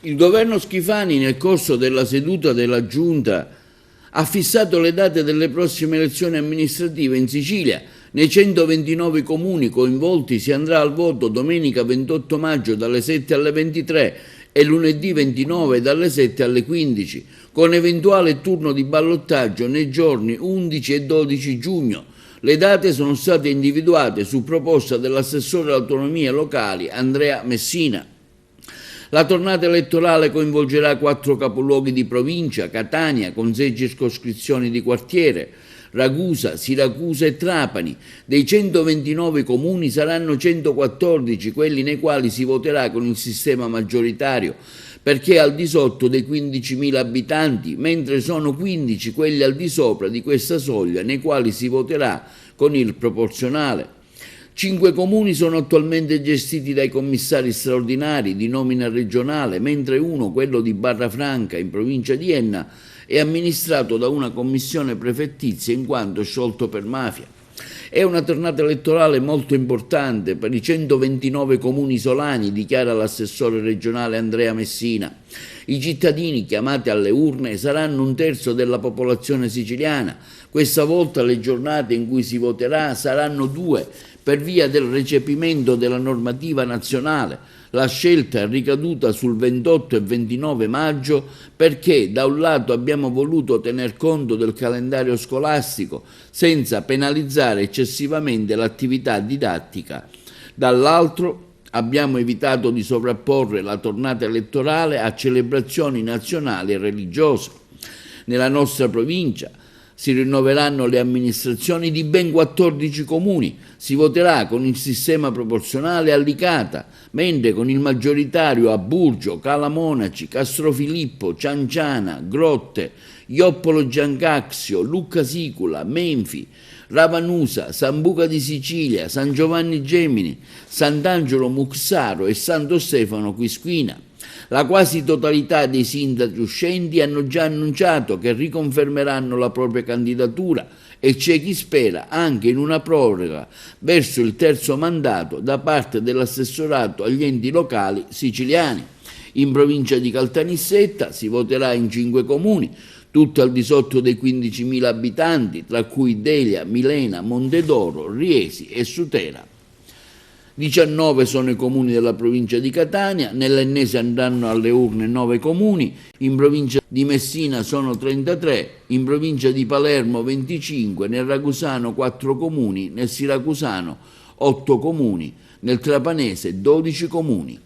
Il governo Schifani, nel corso della seduta della Giunta, ha fissato le date delle prossime elezioni amministrative in Sicilia. Nei 129 comuni coinvolti si andrà al voto domenica 28 maggio dalle 7 alle 23 e lunedì 29 dalle 7 alle 15, con eventuale turno di ballottaggio nei giorni 11 e 12 giugno. Le date sono state individuate su proposta dell'assessore alle autonomie locali Andrea Messina. La tornata elettorale coinvolgerà 4 capoluoghi di provincia: Catania con 6 circoscrizioni di quartiere, Ragusa, Siracusa e Trapani. Dei 129 comuni saranno 114 quelli nei quali si voterà con il sistema maggioritario, perché al di sotto dei 15.000 abitanti, mentre sono 15 quelli al di sopra di questa soglia nei quali si voterà con il proporzionale. 5 comuni sono attualmente gestiti dai commissari straordinari di nomina regionale, mentre uno, quello di Barrafranca in provincia di Enna, è amministrato da una commissione prefettizia in quanto sciolto per mafia. È una tornata elettorale molto importante per i 129 comuni isolani, dichiara l'assessore regionale Andrea Messina. I cittadini chiamati alle urne saranno 1/3 della popolazione siciliana. Questa volta le giornate in cui si voterà saranno 2 per via del recepimento della normativa nazionale. La scelta è ricaduta sul 28 e 29 maggio perché da un lato abbiamo voluto tener conto del calendario scolastico senza penalizzare eccessivamente l'attività didattica, dall'altro abbiamo evitato di sovrapporre la tornata elettorale a celebrazioni nazionali e religiose. Nella nostra provincia si rinnoveranno le amministrazioni di ben 14 comuni, si voterà con il sistema proporzionale a Licata, mentre con il maggioritario a Burgio, Calamonaci, Castrofilippo, Cianciana, Grotte, Ioppolo Giancaxio, Lucca Sicula, Menfi, Ravanusa, San Buca di Sicilia, San Giovanni Gemini, Sant'Angelo Muxaro e Santo Stefano Quisquina. La quasi totalità dei sindaci uscenti hanno già annunciato che riconfermeranno la propria candidatura e c'è chi spera anche in una proroga verso il 3° mandato da parte dell'assessorato agli enti locali siciliani. In provincia di Caltanissetta si voterà in 5 comuni, tutti al di sotto dei 15.000 abitanti, tra cui Delia, Milena, Montedoro, Riesi e Sutera. 19 sono i comuni della provincia di Catania, nell'Ennese andranno alle urne 9 comuni, in provincia di Messina sono 33, in provincia di Palermo 25, nel Ragusano 4 comuni, nel Siracusano 8 comuni, nel Trapanese 12 comuni.